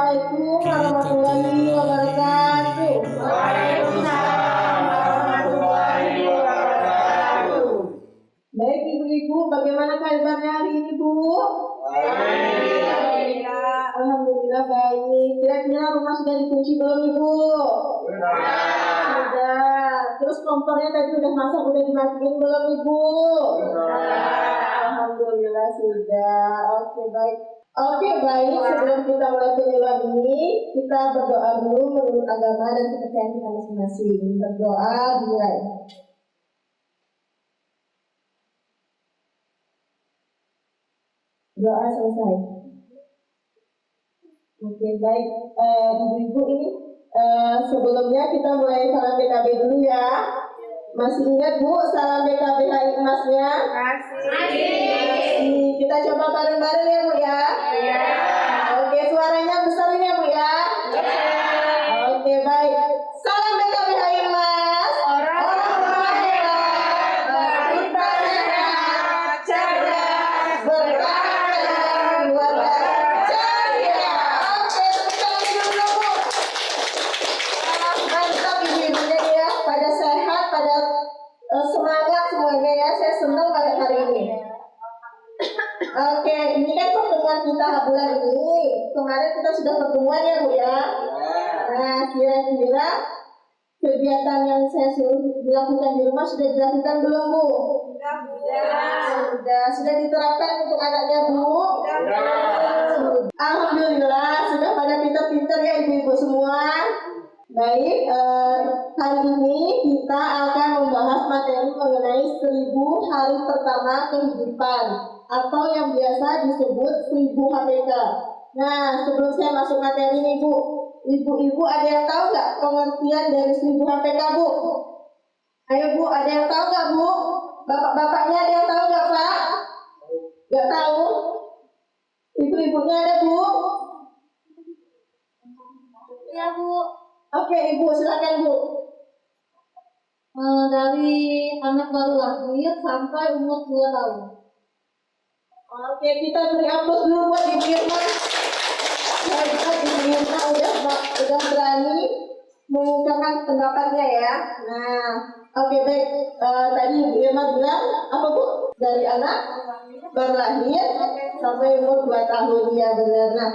Assalamualaikum warahmatullahi wabarakatuh. Waalaikumsalam warahmatullahi wabarakatuh. Baik ibu-ibu, bagaimana kabarnya hari ini Bu? Alhamdulillah baik. Kira-kira rumah sudah dikunci belum Ibu? Sudah. Terus kompornya tadi udah masak, udah dimatiin belum Ibu? Alhamdulillah sudah. Oke baik. Sebelum kita mulai pemiluan ini, kita berdoa dulu menurut agama dan kepercayaan kita masing-masing. Berdoa dimulai. Doa selesai. Oke baik. Ibu-ibu ini sebelumnya kita mulai salam BKB dulu ya. Masih ingat Bu salam BKB hari emasnya? Masih. Kita coba bareng-bareng ya Bu ya. Iya. Oke, suaranya besar ini ya Bu ya. Iya. Oke baik. Salam BKB hari emas. Orang kaya, berpintar sehat, cerdas, berkarakter, luar ceria. Oke, tepuk tangan dulu Bu. Mantap ibu-ibunya ya, pada sehat, pada semangat semuanya ya. Saya senang pada hari ini. Oke, ini kan pertemuan kita bulan ini. Kemarin kita sudah pertemuan ya Bu ya. Nah, kira-kira kegiatan yang saya suruh dilakukan di rumah sudah dilakukan belum Bu? Sudah diterapkan untuk anaknya Bu? Alhamdulillah, sudah pada pintar-pintar ya ibu-ibu semua. Baik, hari ini kita akan membahas materi mengenai 1000 hari pertama kehidupan atau yang biasa disebut 1000 HPK. Nah, sebelum saya masuk materi nih Bu, ibu-ibu ada yang tahu nggak pengertian dari 1000 HPK Bu? Ayo Bu, ada yang tahu nggak Bu? Bapak-bapaknya ada yang tahu nggak Pak? Nggak tahu? Ibu-ibunya ada Bu? Ya Bu. Oke Ibu, silakan Bu. Dari anak baru lahir sampai umur 2 tahun. Oke, kita beri aplaus dulu buat Ibu Irma. Hebat Ibu Irma udah berani mengungkapkan pendapatnya ya. Nah, oke baik. Tadi Ibu Irma bilang apa Bu? Dari anak baru lahir sampai umur 2 tahun ya benar. Nah,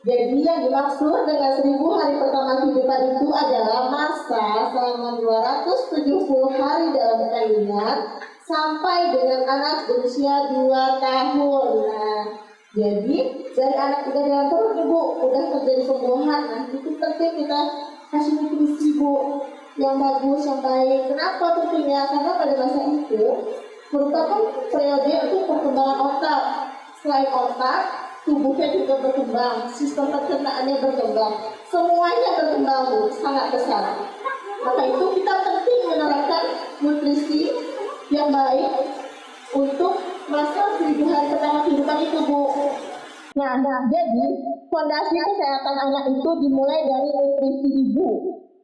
jadi yang dimaksud dengan 1000 hari pertama kehidupan itu adalah masa selama 270 hari dalam kandungan sampai dengan anak berusia 2 tahun. Nah, jadi dari anak udah dalam perut Ibu udah terjadi pembuahan. Nah, itu penting kita kasih nutrisi Bu yang bagus, yang baik. Kenapa pentingnya? Karena pada masa itu merupakan periode untuk perkembangan otak. Selain otak, tubuhnya juga berkembang, sistem pencernaannya berkembang, semuanya berkembang Bu, sangat besar. Maka itu kita penting menerapkan nutrisi yang baik untuk masa 1000 hari pertama kehidupan itu Bu. Nah, jadi fondasi kesehatan anak itu dimulai dari nutrisi ibu.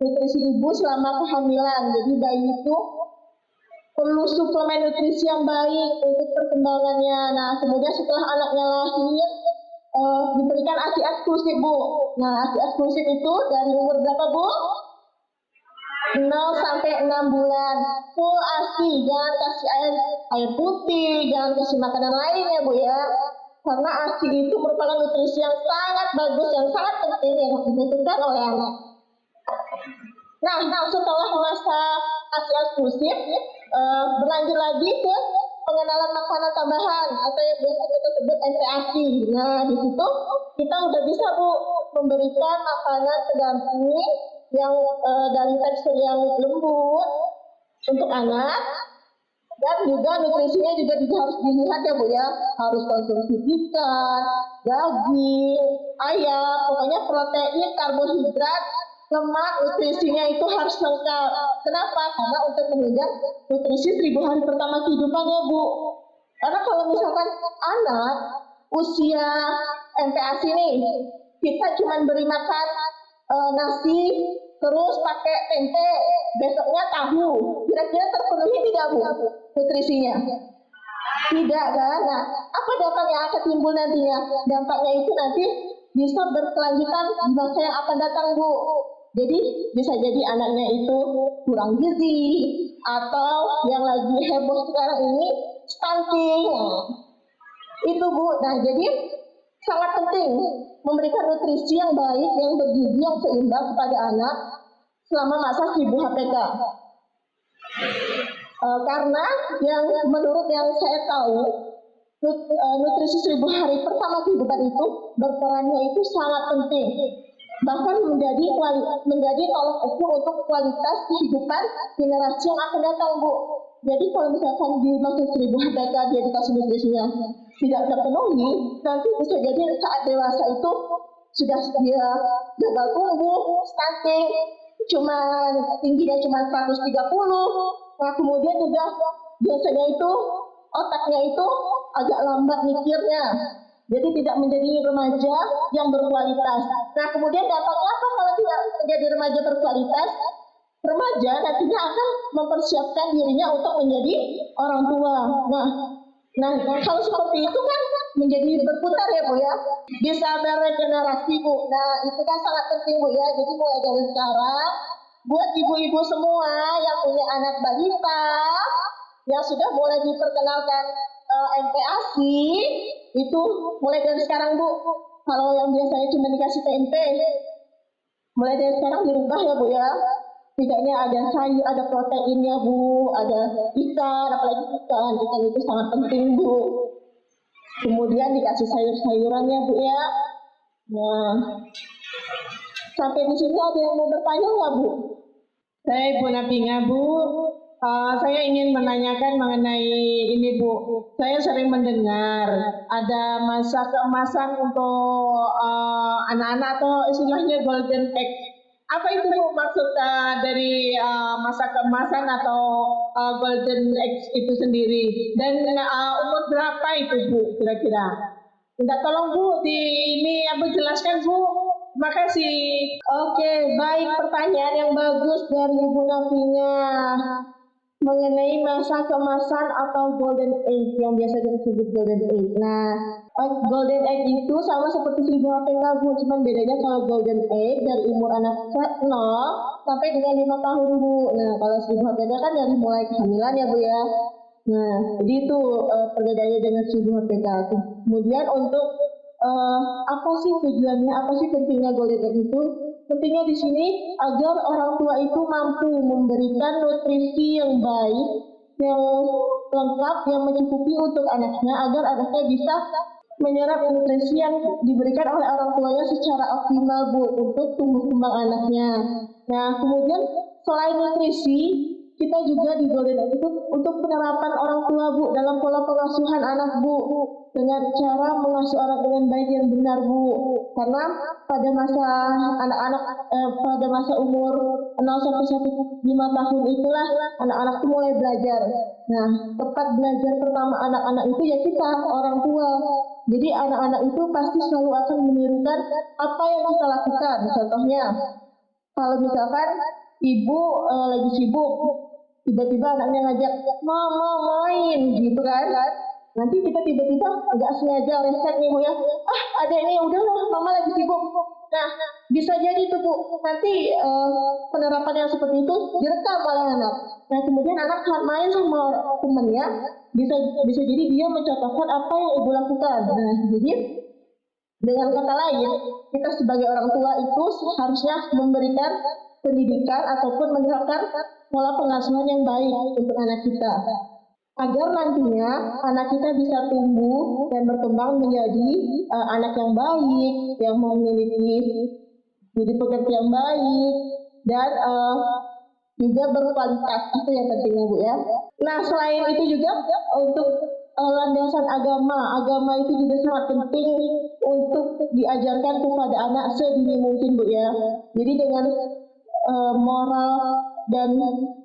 Nutrisi ibu selama kehamilan. Jadi bayi itu perlu suplemen nutrisi yang baik untuk perkembangannya. Nah, kemudian setelah anaknya lahir diberikan ASI eksklusif Bu. Nah, ASI eksklusif itu dari umur berapa Bu? 0 sampai 6 bulan full ASI, jangan kasih air putih, jangan kasih makanan lain ya Bu ya. Karena ASI itu merupakan nutrisi yang sangat bagus, yang sangat penting yang dibutuhkan oleh anak. Nah, setelah masa ASI eksklusif, berlanjut lagi ke pengenalan makanan tambahan atau yang biasa kita sebut MPASI. Nah, di situ kita udah bisa Bu memberikan makanan pendamping yang dari tekstur yang lembut untuk anak, dan juga nutrisinya juga harus dilihat ya Bu ya, harus konsumsi ikan, daging, ayam, pokoknya protein, karbohidrat, lemak, nutrisinya itu harus lengkap. Kenapa? Karena untuk menunjang nutrisi 1000 hari pertama kehidupannya Bu. Karena kalau misalkan anak usia MPASI nih, kita cuma beri makan nasi, terus pakai tempe, besoknya tahu, kira-kira terpenuhi tidak Bu nutrisinya? Tidak kan? Nah, apa dampak yang akan timbul nantinya? Dampaknya itu nanti bisa berkelanjutan di masa yang akan datang, Bu. Jadi bisa jadi anaknya itu kurang gizi atau yang lagi heboh sekarang ini stunting. Itu, Bu. Nah, jadi sangat penting memberikan nutrisi yang baik, yang bergizi, yang seimbang kepada anak selama masa 1000 HPK. Karena yang menurut yang saya tahu, nutrisi 1000 hari pertama kehidupan itu berperannya itu sangat penting, bahkan menjadi tolak ukur untuk kualitas kehidupan generasi yang akan datang, Bu. Jadi kalau misalkan di masa 1000 HPK dia dikasih nutrisinya tidak terpenuhi, nanti bisa jadi saat dewasa itu sudah dia gagal tumbuh, stunting, tingginya cuma 130. Nah, kemudian juga biasanya itu otaknya itu agak lambat mikirnya, jadi tidak menjadi remaja yang berkualitas. Nah, kemudian dampaknya apa kalau tidak menjadi remaja berkualitas? Remaja nantinya akan mempersiapkan dirinya untuk menjadi orang tua. Nah, kalau seperti itu kan menjadi berputar ya, Bu ya. Bisa beregenerasi, Bu. Nah, itu kan sangat penting, Bu ya. Jadi mulai dari sekarang, buat ibu-ibu semua yang punya anak balita, yang sudah mulai diperkenalkan MPASI, itu mulai dari sekarang, Bu. Kalau yang biasanya cuma dikasih tempe, mulai dari sekarang dirubah ya, Bu ya. Tidaknya ada sayur, ada proteinnya, Bu, ada ikan, apalagi ikan itu sangat penting, Bu. Kemudian dikasih sayur-sayurannya, Bu ya. Nah, sampai di sini ada yang mau bertanya nggak, Bu? Saya Ibu Nabinga, Bu. Saya ingin menanyakan mengenai ini, Bu. Saya sering mendengar ada masa keemasan untuk anak-anak atau istilahnya golden egg. Apa itu, Bu, maksud dari masa keemasan atau golden egg itu sendiri? Dan umur berapa itu, Bu, kira-kira? Minta tolong, Bu, ini jelaskan, Bu. Terima kasih. Oke, baik, pertanyaan yang bagus dari Ibu Nabinga mengenai masa keemasan atau golden age yang biasa disebut golden age. Nah, golden age itu sama seperti 1000 HPK, Bu, cuman bedanya kalau golden age dari umur anak 0 sampai dengan 5 tahun, Bu. Nah, kalau 1000 HPK kan dari mulai kehamilan ya, Bu ya. Nah, jadi itu perbedaannya dengan 1000 HPK. Kemudian untuk apa sih tujuannya, apa sih pentingnya golden age itu? Pentingnya di sini agar orang tua itu mampu memberikan nutrisi yang baik, yang lengkap, yang mencukupi untuk anaknya, agar anaknya bisa menyerap nutrisi yang diberikan oleh orang tuanya secara optimal, Bu, untuk tumbuh kembang anaknya. Nah, kemudian selain nutrisi, kita juga di golden age itu untuk penerapan orang tua, Bu, dalam pola pengasuhan anak, Bu, dengan cara mengasuh anak dengan baik yang benar, Bu. Karena pada masa anak-anak pada masa umur 0 sampai 5 tahun itulah anak-anak itu mulai belajar. Nah, tempat belajar pertama anak-anak itu ya kita, orang tua. Jadi anak-anak itu pasti selalu akan menirukan apa yang kita lakukan. Contohnya, kalau misalkan ibu lagi sibuk, tiba-tiba anaknya ngajak, mau main gitu kan. Nanti kita tiba-tiba nggak sengaja reset nih, Bu ya. Adek nih udah lah, mama lagi sibuk. Nah, bisa jadi tuh, Bu, nanti penerapan yang seperti itu direkam oleh anak. Nah, kemudian anak saat main sama temennya, bisa jadi dia mencontohkan apa yang ibu lakukan. Nah, jadi dengan kata lain, kita sebagai orang tua itu harusnya memberikan pendidikan ataupun menerapkan pola pengasuhan yang baik untuk anak kita, agar nantinya anak kita bisa tumbuh dan berkembang menjadi anak yang baik, yang memiliki budi pekerti yang baik, dan juga berkualitas. Itu yang pentingnya, Bu ya. Nah, selain itu juga untuk landasan agama itu juga sangat penting untuk diajarkan kepada anak sedini mungkin, Bu ya. Jadi dengan moral dan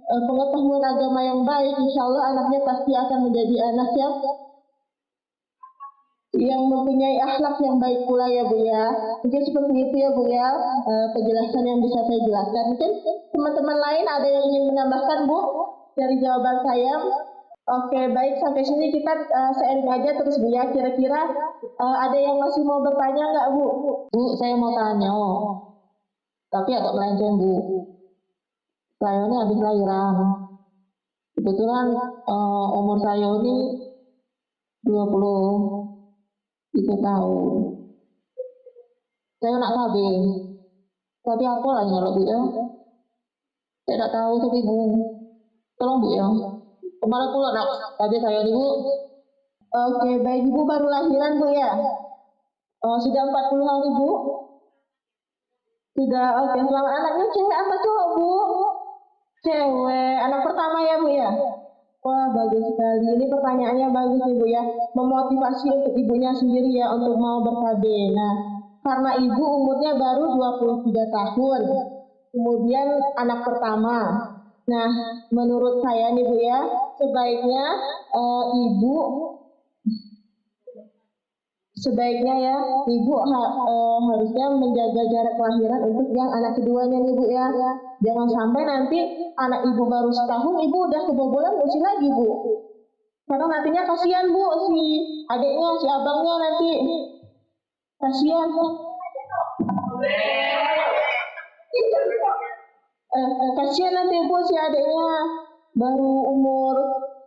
pengetahuan agama yang baik, insya Allah anaknya pasti akan menjadi anak yang mempunyai akhlak yang baik pula ya, Bu ya. Mungkin seperti itu ya, Bu ya, penjelasan yang bisa saya jelaskan. Mungkin teman-teman lain ada yang ingin menambahkan, Bu, dari jawaban saya? Oke, baik, sampai sini kita sharing aja terus Bu ya. Kira-kira ada yang masih mau bertanya nggak Bu? Bu, saya mau tanya, tapi agak melenceng Bu. Saya ini habis lahiran. Kebetulan umur saya ini 23 tahun. Saya nak KB, tapi apa lagi kalau Bu ya? Saya tak tahu tapi Bu. Tolong Bu ya. Kemarin pula nak KB saya nih Bu. Oke, baik, Ibu baru lahiran Bu ya? Sudah 40 hari Bu? Sudah, oke. Selamat. Anaknya cewek apa cowok Bu? Cewek, anak pertama ya Bu ya? Wah, bagus sekali. Ini pertanyaannya bagus Ibu ya. Memotivasi untuk ibunya sendiri ya untuk mau ber-KB. Nah, karena ibu umurnya baru 23 tahun. Kemudian anak pertama. Nah, menurut saya nih Bu ya, sebaiknya ibu harusnya menjaga jarak kelahiran untuk yang anak keduanya nih Bu ya. Jangan sampai nanti anak ibu baru setahun, ibu udah kebobolan usia lagi Bu. Karena nantinya kasihan Bu, si adiknya, si abangnya nanti kasihan. Kasihan nanti Bu si adiknya baru umur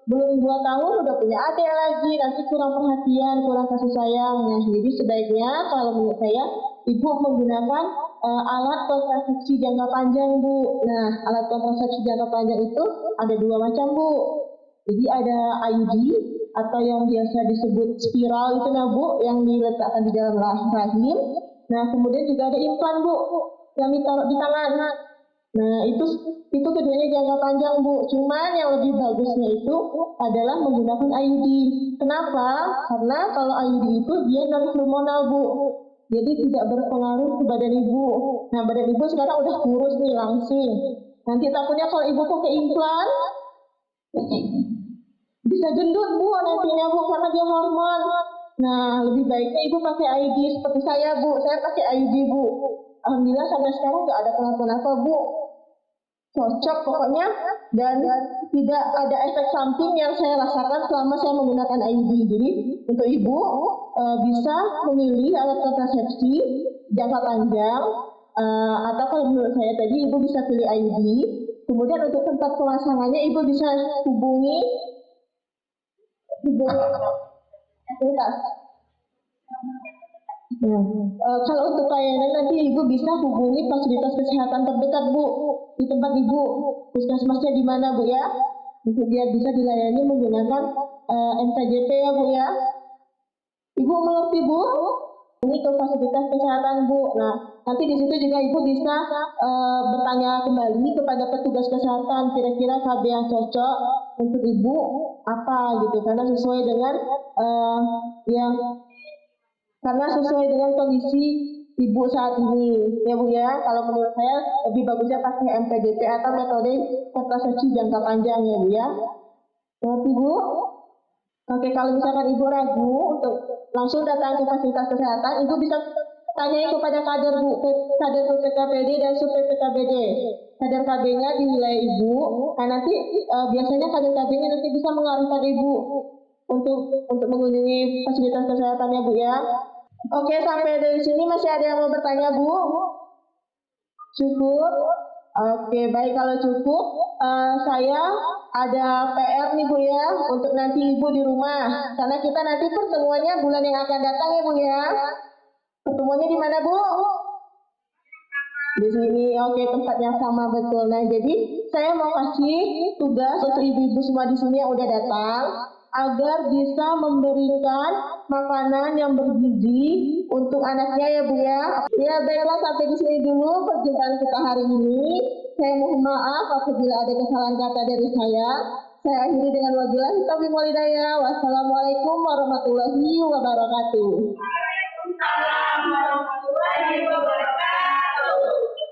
belum 2 tahun udah punya adik lagi, nanti kurang perhatian, kurang kasih sayang. Nah, jadi sebaiknya kalau menurut saya ibu menggunakan alat kontrasepsi jangka panjang Bu. Nah, alat kontrasepsi jangka panjang itu ada 2 macam Bu. Jadi ada IUD atau yang biasa disebut spiral itu nah Bu, yang diletakkan di dalam rahim. Nah, kemudian juga ada implan Bu, yang ditaruh di tangan. Nah, itu keduanya jangka panjang Bu. Cuman yang lebih bagusnya itu adalah menggunakan IUD. Kenapa? Karena kalau IUD itu dia non hormonal Bu. Jadi tidak berpengaruh ke badan ibu. Nah, badan ibu sekarang udah kurus nih langsing. Nanti takutnya kalau ibu pakai implan bisa gendut Bu nantinya Bu karena dia hormon. Nah, lebih baiknya ibu pakai IUD seperti saya Bu. Saya pakai IUD Bu. Alhamdulillah sampai sekarang nggak ada kenapa-napa Bu. Cocok pokoknya dan tidak ada efek samping yang saya rasakan selama saya menggunakan IUD. Jadi untuk ibu bisa memilih alat kontrasepsi jangka panjang atau kalau menurut saya tadi ibu bisa pilih IUD. Kemudian untuk tempat pemasangannya ibu bisa hubungi kalau untuk pelayanan nanti ibu bisa hubungi fasilitas kesehatan terdekat Bu di tempat ibu. Puskesmasnya di mana Bu ya? Untuk biar bisa dilayani menggunakan NKJP ya Bu ya. Ibu mengerti Bu? Ini ke fasilitas kesehatan Bu. Nah, nanti di situ juga ibu bisa bertanya kembali kepada petugas kesehatan kira-kira KB yang cocok untuk ibu apa gitu, karena sesuai dengan kondisi ibu saat ini ya Bu ya. Kalau menurut saya lebih bagusnya pakai MPDP atau metode kontrasepsi jangka panjang ya Bu ya. Mengerti Bu? Oke, kalau misalkan ibu ragu untuk langsung datang ke fasilitas kesehatan, ibu bisa tanyai kepada kader PPKPD dan sub PPKPD. Kader KB-nya di wilayah ibu, nah nanti biasanya kader KB-nya nanti bisa mengarahkan ibu untuk mengunjungi fasilitas kesehatannya Bu ya. Oke, sampai dari sini masih ada yang mau bertanya Bu? Cukup? Oke, baik kalau cukup, saya ada PR nih Bu ya, untuk nanti Ibu di rumah. Karena kita nanti pertemuannya bulan yang akan datang ya Bu ya. Pertemuannya di mana Bu? Di sini, oke, tempat yang sama betul. Nah, jadi saya mau kasih tugas untuk ibu-ibu semua di sini yang udah datang, agar bisa memberikan makanan yang bergizi untuk anaknya ya Bu ya. Ya baiklah, sampai di sini dulu perjumpaan kita hari ini. Saya mohon maaf apabila ada kesalahan kata dari saya. Saya akhiri dengan wabillahi taufiq wal hidayah. Wassalamualaikum warahmatullahi wabarakatuh. Waalaikumsalam warahmatullahi wabarakatuh.